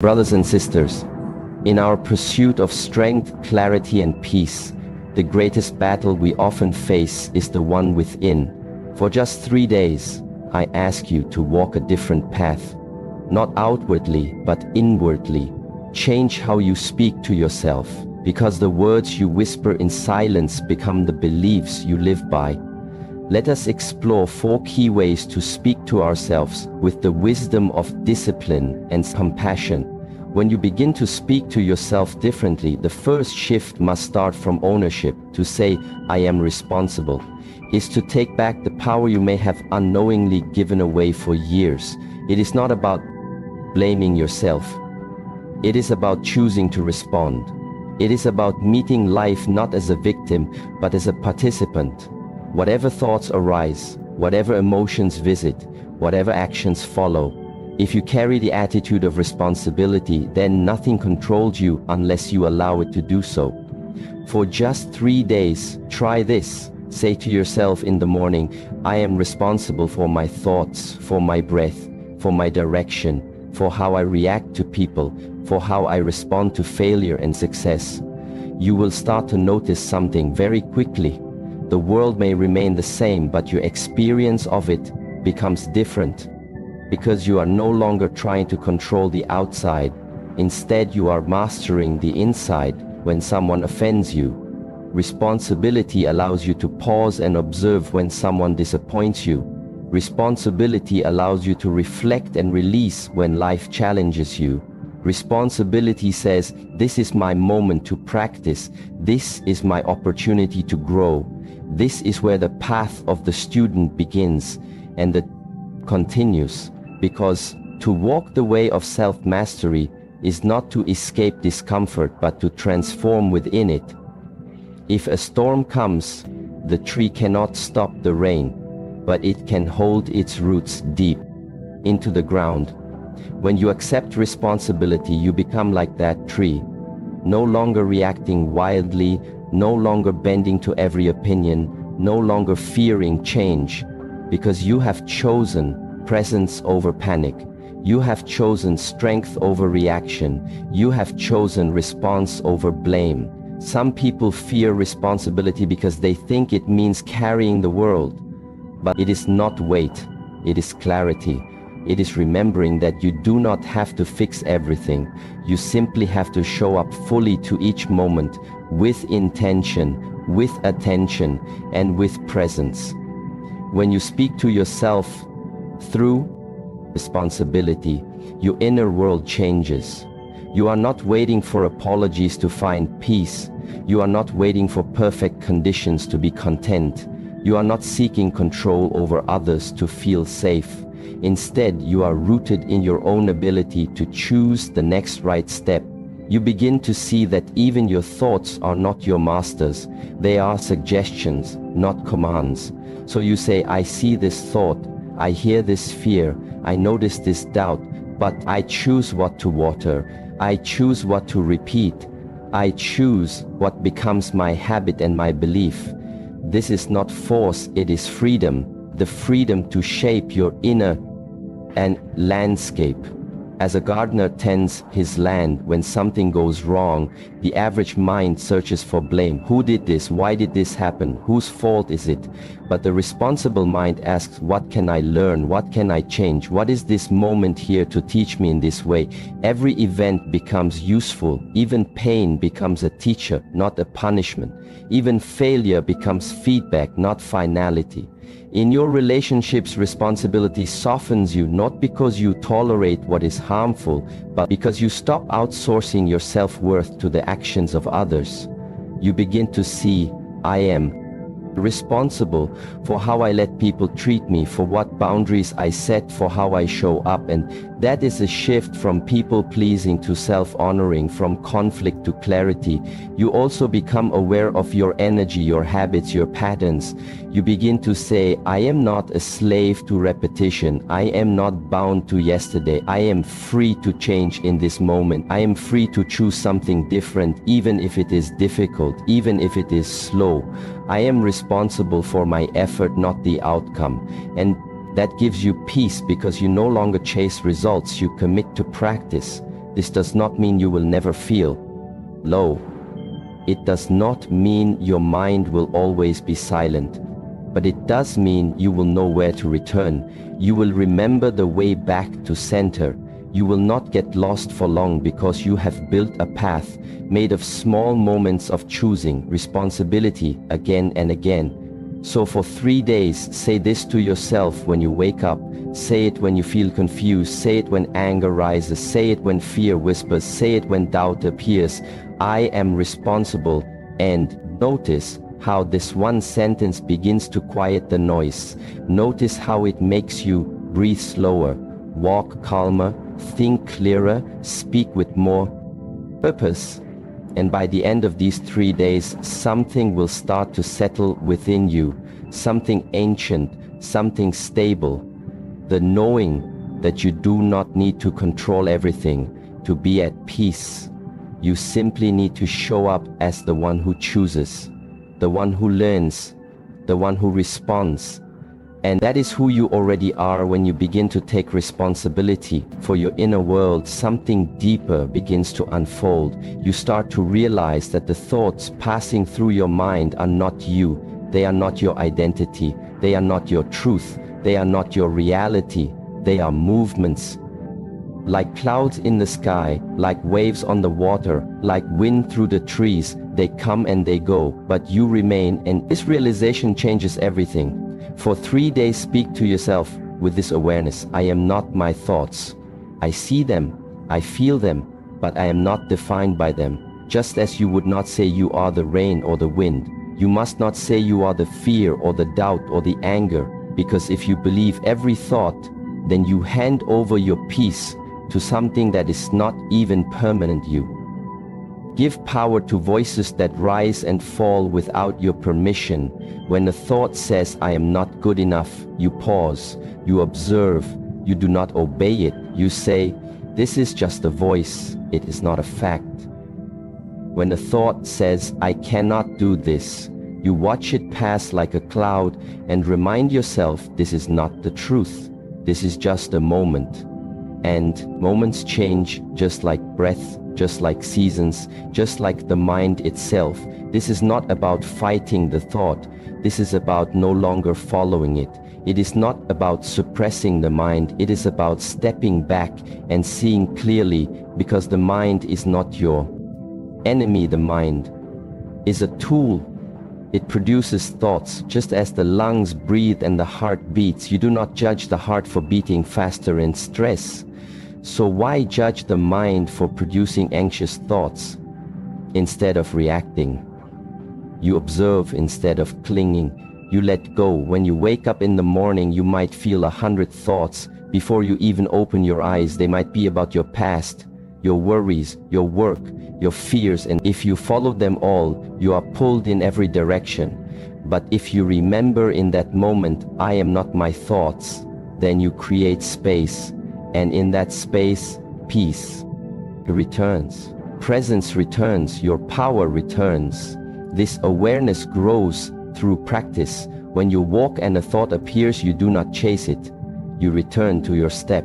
Brothers and sisters, in our pursuit of strength, clarity, and peace, the greatest battle we often face is the one within. For just 3 days, I ask you to walk a different path, not outwardly, but inwardly. Change how you speak to yourself, because the words you whisper in silence become the beliefs you live by. Let us explore 4 key ways to speak to ourselves with the wisdom of discipline and compassion. When you begin to speak to yourself differently, the first shift must start from ownership. To say, I am responsible, is to take back the power you may have unknowingly given away for years. It is not about blaming yourself. It is about choosing to respond. It is about meeting life not as a victim, but as a participant. Whatever thoughts arise, whatever emotions visit, whatever actions follow, if you carry the attitude of responsibility, then nothing controls you unless you allow it to do so. For just 3 days, try this. Say to yourself in the morning, I am responsible for my thoughts, for my breath, for my direction, for how I react to people, for how I respond to failure and success. You will start to notice something very quickly. The world may remain the same, but your experience of it becomes different, because you are no longer trying to control the outside. Instead, you are mastering the inside. When someone offends you, responsibility allows you to pause and observe. When someone disappoints you, responsibility allows you to reflect and release. When life challenges you, responsibility says, this is my moment to practice. This is my opportunity to grow. This is where the path of the student begins and it continues, because to walk the way of self-mastery is not to escape discomfort, but to transform within it. If a storm comes, the tree cannot stop the rain, but it can hold its roots deep into the ground. When you accept responsibility, you become like that tree, no longer reacting wildly, no longer bending to every opinion, no longer fearing change, because you have chosen presence over panic. You have chosen strength over reaction. You have chosen response over blame. Some people fear responsibility because they think it means carrying the world. But it is not weight, it is clarity. It is remembering that you do not have to fix everything. You simply have to show up fully to each moment, with intention, with attention, and with presence. When you speak to yourself through responsibility, your inner world changes. You are not waiting for apologies to find peace. You are not waiting for perfect conditions to be content. You are not seeking control over others to feel safe. Instead, you are rooted in your own ability to choose the next right step. You begin to see that even your thoughts are not your masters. They are suggestions, not commands. So you say, I see this thought, I hear this fear, I notice this doubt, but I choose what to water. I choose what to repeat. I choose what becomes my habit and my belief. This is not force, it is freedom. The freedom to shape your inner and landscape. As a gardener tends his land, when something goes wrong, the average mind searches for blame. Who did this? Why did this happen? Whose fault is it? But the responsible mind asks, what can I learn? What can I change? What is this moment here to teach me in this way? Every event becomes useful. Even pain becomes a teacher, not a punishment. Even failure becomes feedback, not finality. In your relationships, responsibility softens you, not because you tolerate what is harmful, but because you stop outsourcing your self-worth to the actions of others. You begin to see, I am responsible for how I let people treat me, for what boundaries I set, for how I show up. And that is a shift from people-pleasing to self-honoring, from conflict to clarity. You also become aware of your energy, your habits, your patterns. You begin to say, I am not a slave to repetition. I am not bound to yesterday. I am free to change in this moment. I am free to choose something different, even if it is difficult, even if it is slow. I am responsible for my effort, not the outcome. And that gives you peace, because you no longer chase results, you commit to practice. This does not mean you will never feel low. It does not mean your mind will always be silent. But it does mean you will know where to return. You will remember the way back to center. You will not get lost for long because you have built a path made of small moments of choosing responsibility again and again. So for 3 days, say this to yourself when you wake up. Say it when you feel confused. Say it when anger rises. Say it when fear whispers. Say it when doubt appears. I am responsible. And notice how this one sentence begins to quiet the noise. Notice how it makes you breathe slower, walk calmer, think clearer, speak with more purpose. And by the end of these 3 days, something will start to settle within you, something ancient, something stable. The knowing that you do not need to control everything to be at peace. You simply need to show up as the one who chooses, the one who learns, the one who responds. And that is who you already are when you begin to take responsibility for your inner world. Something deeper begins to unfold. You start to realize that the thoughts passing through your mind are not you. They are not your identity. They are not your truth. They are not your reality. They are movements. Like clouds in the sky, like waves on the water, like wind through the trees, they come and they go, but you remain, and this realization changes everything. For 3 days, speak to yourself with this awareness. I am not my thoughts. I see them, I feel them, but I am not defined by them. Just as you would not say you are the rain or the wind, you must not say you are the fear or the doubt or the anger, because if you believe every thought, then you hand over your peace to something that is not even permanent you. Give power to voices that rise and fall without your permission. When a thought says, I am not good enough, you pause, you observe, you do not obey it. You say, this is just a voice, it is not a fact. When a thought says, I cannot do this, you watch it pass like a cloud and remind yourself this is not the truth. This is just a moment. And moments change just like breath, just like seasons, just like the mind itself. This is not about fighting the thought. This is about no longer following it. It is not about suppressing the mind. It is about stepping back and seeing clearly, because the mind is not your enemy. The mind is a tool. It produces thoughts, just as the lungs breathe and the heart beats. You do not judge the heart for beating faster in stress. So why judge the mind for producing anxious thoughts instead of reacting? You observe instead of clinging. You let go. When you wake up in the morning, you might feel 100 thoughts. Before you even open your eyes, they might be about your past, your worries, your work, your fears, and if you follow them all, you are pulled in every direction. But if you remember in that moment, I am not my thoughts, then you create space. And in that space, peace returns. Presence returns. Your power returns. This awareness grows through practice. When you walk and a thought appears, you do not chase it. You return to your step.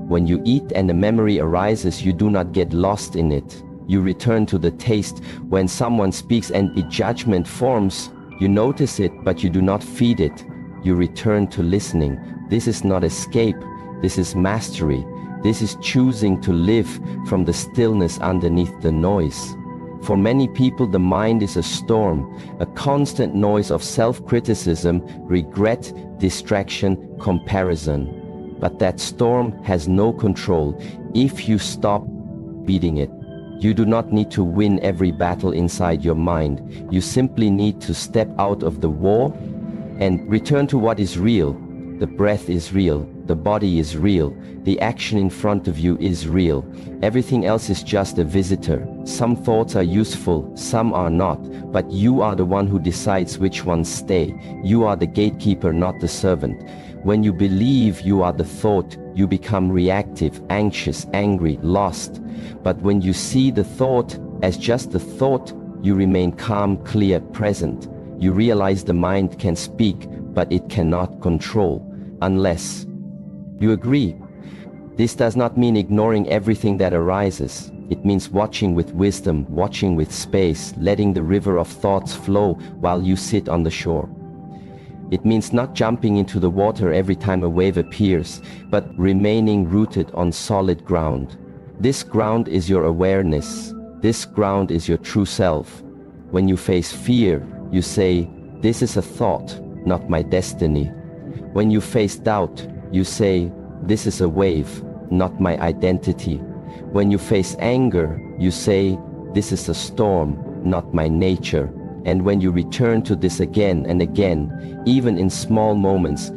When you eat and a memory arises, you do not get lost in it. You return to the taste. When someone speaks and a judgment forms, you notice it, but you do not feed it. You return to listening. This is not escape. This is mastery. This is choosing to live from the stillness underneath the noise. For many people, the mind is a storm, a constant noise of self-criticism, regret, distraction, comparison. But that storm has no control if you stop beating it. You do not need to win every battle inside your mind. You simply need to step out of the war and return to what is real. The breath is real. The body is real. The action in front of you is real. Everything else is just a visitor. Some thoughts are useful, some are not, but you are the one who decides which ones stay. You are the gatekeeper, not the servant. When you believe you are the thought, you become reactive, anxious, angry, lost. But when you see the thought as just a thought, you remain calm, clear, present. You realize the mind can speak, but it cannot control, unless you agree. This does not mean ignoring everything that arises. It means watching with wisdom, watching with space, letting the river of thoughts flow while you sit on the shore. It means not jumping into the water every time a wave appears, but remaining rooted on solid ground. This ground is your awareness. This ground is your true self. When you face fear, you say, "This is a thought, not my destiny." When you face doubt, you say, "This is a wave, not my identity." When you face anger, you say, "This is a storm, not my nature." And when you return to this again and again, even in small moments,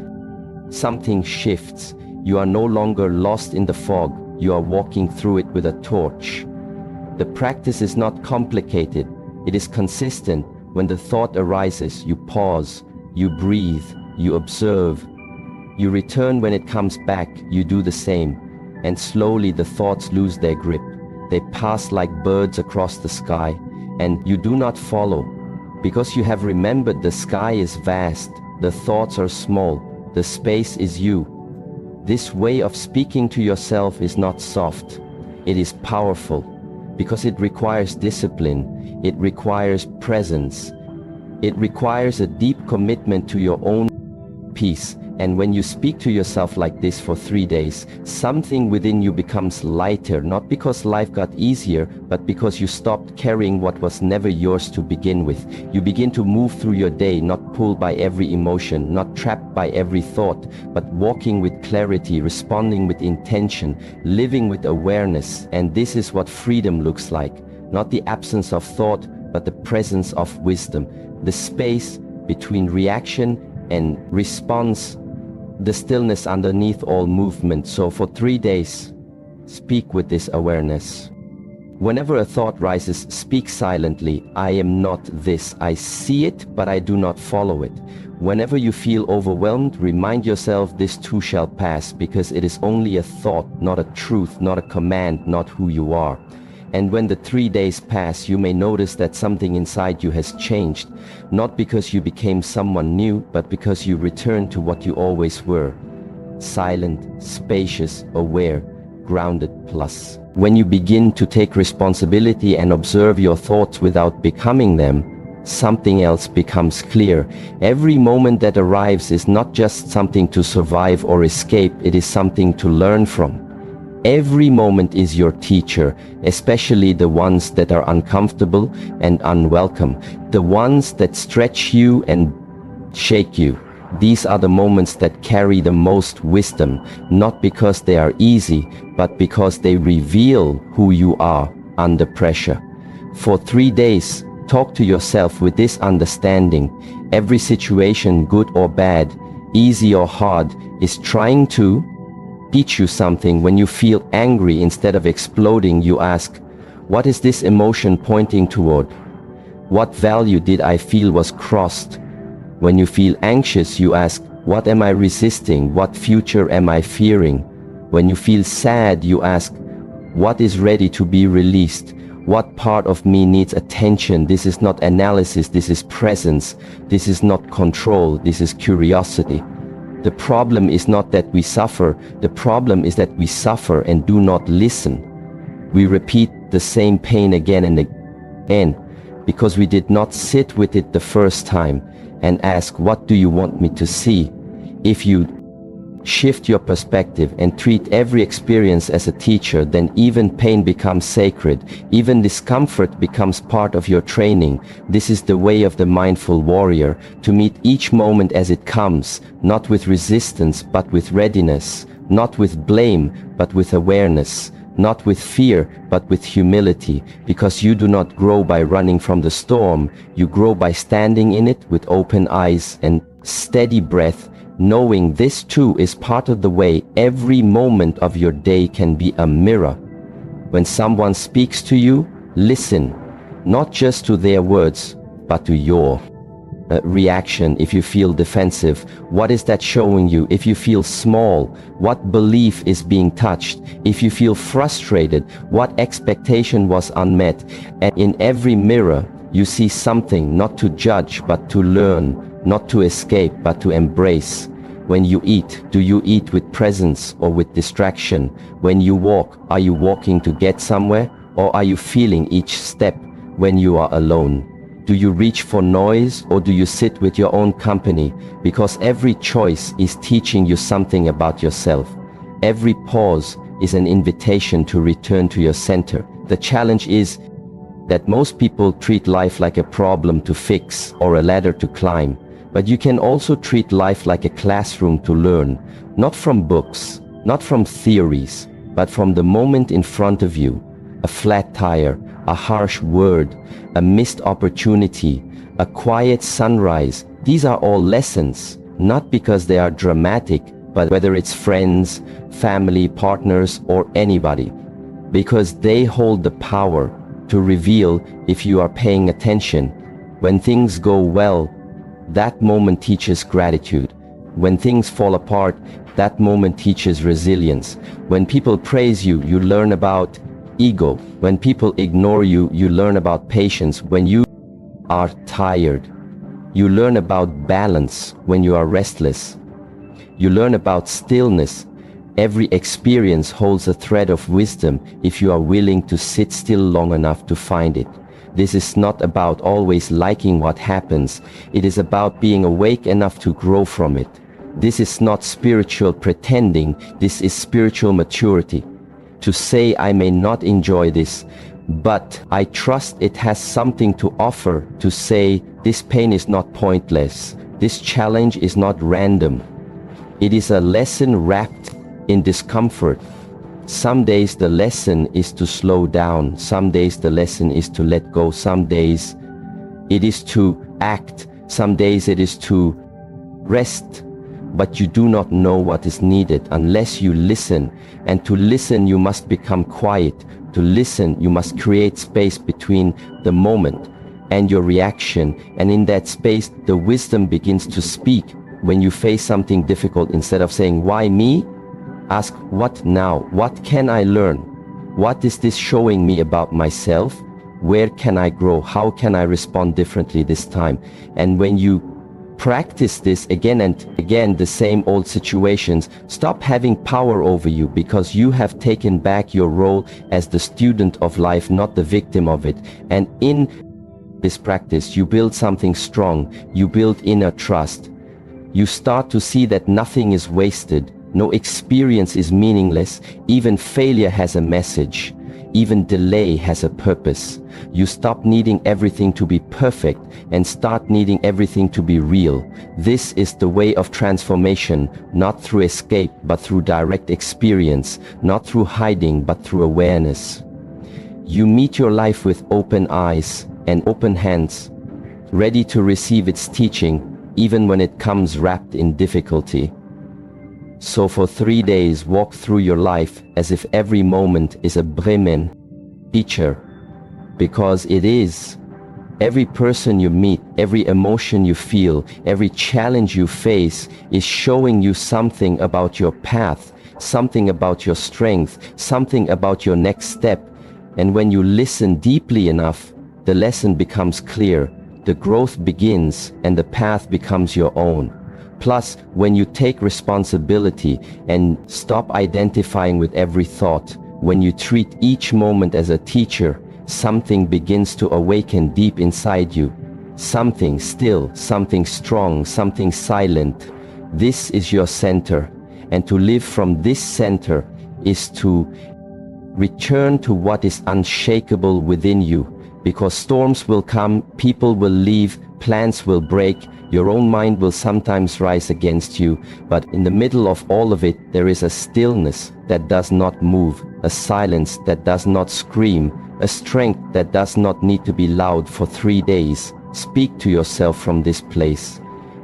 something shifts. You are no longer lost in the fog. You are walking through it with a torch. The practice is not complicated. It is consistent. When the thought arises, you pause, you breathe, you observe. You return when it comes back, you do the same. And slowly the thoughts lose their grip. They pass like birds across the sky, and you do not follow. Because you have remembered the sky is vast, the thoughts are small, the space is you. This way of speaking to yourself is not soft. It is powerful, because it requires discipline, it requires presence, it requires a deep commitment to your own peace. And when you speak to yourself like this for 3 days, something within you becomes lighter, not because life got easier, but because you stopped carrying what was never yours to begin with. You begin to move through your day, not pulled by every emotion, not trapped by every thought, but walking with clarity, responding with intention, living with awareness. And this is what freedom looks like. Not the absence of thought, but the presence of wisdom. The space between reaction and response, the stillness underneath all movement. So for 3 days, speak with this awareness. Whenever a thought rises, speak silently. "I am not this. I see it, but I do not follow it." Whenever you feel overwhelmed, remind yourself this too shall pass, because it is only a thought, not a truth, not a command, not who you are. And when the 3 days pass, you may notice that something inside you has changed, not because you became someone new, but because you returned to what you always were. Silent, spacious, aware, grounded plus. When you begin to take responsibility and observe your thoughts without becoming them, something else becomes clear. Every moment that arrives is not just something to survive or escape, it is something to learn from. Every moment is your teacher, especially the ones that are uncomfortable and unwelcome, the ones that stretch you and shake you. These are the moments that carry the most wisdom, not because they are easy, but because they reveal who you are under pressure. For 3 days, talk to yourself with this understanding. Every situation, good or bad, easy or hard, is trying to teach you something. When you feel angry, instead of exploding, you ask, "What is this emotion pointing toward? What value did I feel was crossed?" When you feel anxious, you ask, "What am I resisting? What future am I fearing?" When you feel sad, you ask, "What is ready to be released? What part of me needs attention?" This is not analysis, this is presence. This is not control, this is curiosity. The problem is not that we suffer, the problem is that we suffer and do not listen. We repeat the same pain again and again because we did not sit with it the first time and ask, "What do you want me to see?" If you shift your perspective and treat every experience as a teacher, then even pain becomes sacred. Even discomfort becomes part of your training. This is the way of the mindful warrior, to meet each moment as it comes, not with resistance, but with readiness, not with blame, but with awareness, not with fear, but with humility, because you do not grow by running from the storm. You grow by standing in it with open eyes and steady breath, knowing this too is part of the way. Every moment of your day can be a mirror. When someone speaks to you, listen, not just to their words, but to your reaction. If you feel defensive, what is that showing you? If you feel small, what belief is being touched? If you feel frustrated, what expectation was unmet? And in every mirror, you see something, not to judge, but to learn, not to escape, but to embrace. When you eat, do you eat with presence or with distraction? When you walk, are you walking to get somewhere, or are you feeling each step when you are alone? Do you reach for noise, or do you sit with your own company? Because every choice is teaching you something about yourself. Every pause is an invitation to return to your center. The challenge is that most people treat life like a problem to fix or a ladder to climb. But you can also treat life like a classroom to learn, not from books, not from theories, but from the moment in front of you. A flat tire, a harsh word, a missed opportunity, a quiet sunrise. These are all lessons, not because they are dramatic, but whether it's friends, family, partners, or anybody, because they hold the power to reveal if you are paying attention. When things go well, that moment teaches gratitude. When things fall apart, that moment teaches resilience. When people praise you, you learn about ego. When people ignore you, you learn about patience. When you are tired, you learn about balance. When you are restless, you learn about stillness. Every experience holds a thread of wisdom if you are willing to sit still long enough to find it. This is not about always liking what happens. It is about being awake enough to grow from it. This is not spiritual pretending. This is spiritual maturity. To say, I may not enjoy this, but I trust it has something to offer. To say, this pain is not pointless. This challenge is not random. It is a lesson wrapped in discomfort. Some days the lesson is to slow down. Some days the lesson is to let go. Some days it is to act. Some days it is to rest. But you do not know what is needed unless you listen. And to listen, you must become quiet. To listen, you must create space between the moment and your reaction. And in that space, the wisdom begins to speak. When you face something difficult, instead of saying, why me? Ask, what now? What can I learn? What is this showing me about myself? Where can I grow? How can I respond differently this time? And when you practice this again and again, the same old situations stop having power over you, because you have taken back your role as the student of life, not the victim of it. And in this practice, you build something strong. You build inner trust. You start to see that nothing is wasted. No experience is meaningless. Even failure has a message. Even delay has a purpose. You stop needing everything to be perfect and start needing everything to be real. This is the way of transformation, not through escape, but through direct experience, not through hiding, but through awareness. You meet your life with open eyes and open hands, ready to receive its teaching, even when it comes wrapped in difficulty. So for 3 days, walk through your life as if every moment is a Bremen teacher, because it is. Every person you meet, every emotion you feel, every challenge you face is showing you something about your path, something about your strength, something about your next step. And when you listen deeply enough, the lesson becomes clear, the growth begins, and the path becomes your own. Plus, when you take responsibility and stop identifying with every thought, when you treat each moment as a teacher, something begins to awaken deep inside you. Something still, something strong, something silent. This is your center. And to live from this center is to return to what is unshakable within you. Because storms will come, people will leave, plans will break, your own mind will sometimes rise against you, but in the middle of all of it, there is a stillness that does not move, a silence that does not scream, a strength that does not need to be loud for 3 days. Speak to yourself from this place.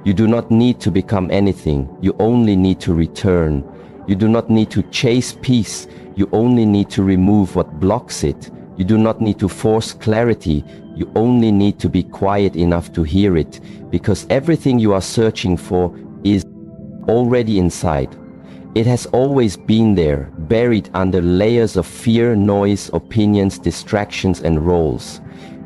You do not need to become anything, you only need to return. You do not need to chase peace, you only need to remove what blocks it. You do not need to force clarity, you only need to be quiet enough to hear it, because everything you are searching for is already inside. It has always been there, buried under layers of fear, noise, opinions, distractions, and roles.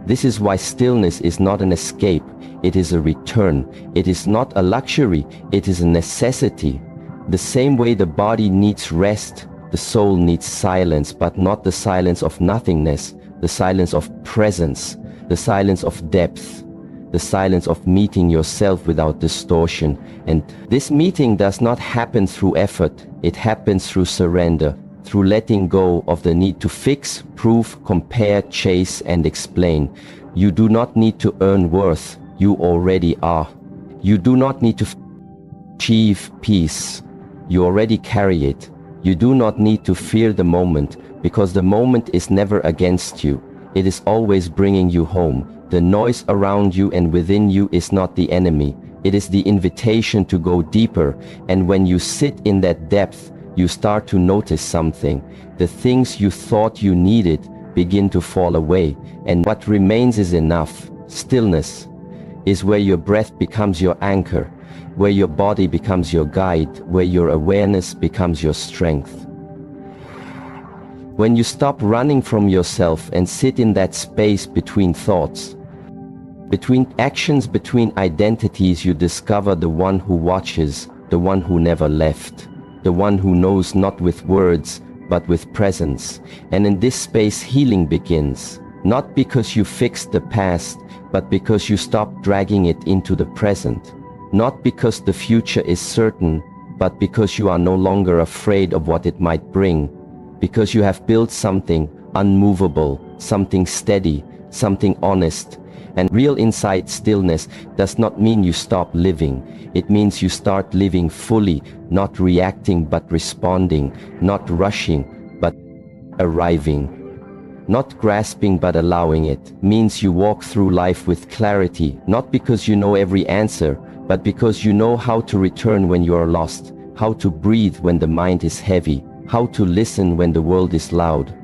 This is why stillness is not an escape, it is a return. It is not a luxury, it is a necessity. The same way the body needs rest, the soul needs silence, but not the silence of nothingness, the silence of presence, the silence of depth, the silence of meeting yourself without distortion. And this meeting does not happen through effort, it happens through surrender, through letting go of the need to fix, prove, compare, chase, and explain. You do not need to earn worth, you already are. You do not need to achieve peace, you already carry it. You do not need to fear the moment, because the moment is never against you. It is always bringing you home. The noise around you and within you is not the enemy. It is the invitation to go deeper, and when you sit in that depth, you start to notice something. The things you thought you needed begin to fall away, and what remains is enough. Stillness is where your breath becomes your anchor, where your body becomes your guide, where your awareness becomes your strength. When you stop running from yourself and sit in that space between thoughts, between actions, between identities, you discover the one who watches, the one who never left, the one who knows not with words, but with presence. And in this space, healing begins, not because you fixed the past, but because you stop dragging it into the present. Not because the future is certain, but because you are no longer afraid of what it might bring. Because you have built something unmovable, something steady, something honest. And real inside stillness does not mean you stop living. It means you start living fully, not reacting but responding, not rushing but arriving. Not grasping but allowing. It means you walk through life with clarity, not because you know every answer, but because you know how to return when you are lost, how to breathe when the mind is heavy, how to listen when the world is loud.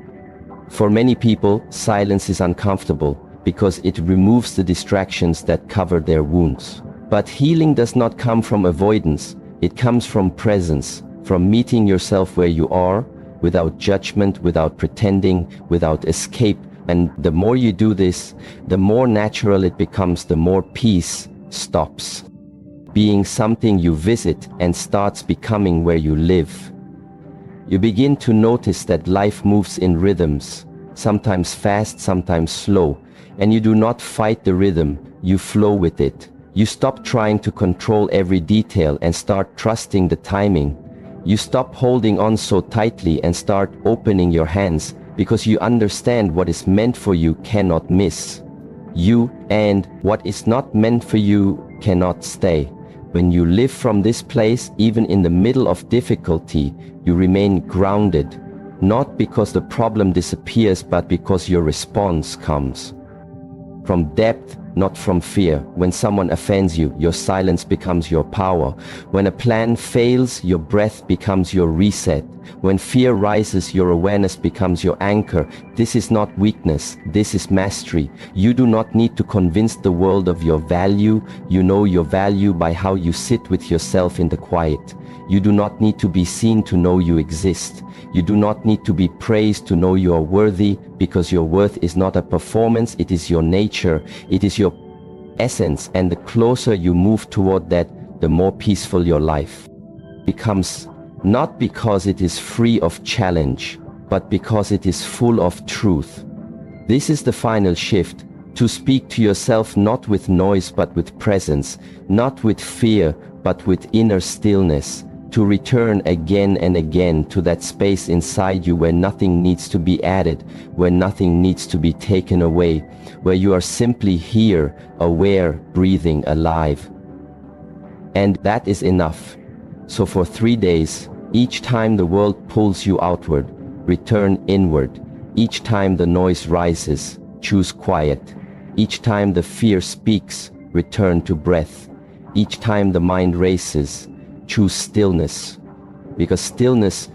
For many people, silence is uncomfortable because it removes the distractions that cover their wounds. But healing does not come from avoidance, it comes from presence, from meeting yourself where you are, without judgment, without pretending, without escape. And the more you do this, the more natural it becomes, the more peace stops being something you visit and starts becoming where you live. You begin to notice that life moves in rhythms, sometimes fast, sometimes slow, and you do not fight the rhythm, you flow with it. You stop trying to control every detail and start trusting the timing. You stop holding on so tightly and start opening your hands, because you understand what is meant for you cannot miss you, and what is not meant for you cannot stay. When you live from this place, even in the middle of difficulty, you remain grounded, not because the problem disappears, but because your response comes from depth, not from fear. When someone offends you, your silence becomes your power. When a plan fails, your breath becomes your reset. When fear rises, your awareness becomes your anchor. This is not weakness, this is mastery. You do not need to convince the world of your value. You know your value by how you sit with yourself in the quiet. You do not need to be seen to know you exist. You do not need to be praised to know you are worthy, because your worth is not a performance, it is your nature, it is your essence. And the closer you move toward that, the more peaceful your life becomes, not because it is free of challenge, but because it is full of truth. This is the final shift, to speak to yourself not with noise but with presence, not with fear but with inner stillness. To return again and again to that space inside you where nothing needs to be added, where nothing needs to be taken away, where you are simply here, aware, breathing, alive. And that is enough. So for 3 days, each time the world pulls you outward, return inward. Each time the noise rises, choose quiet. Each time the fear speaks, return to breath. Each time the mind races, choose stillness, because stillness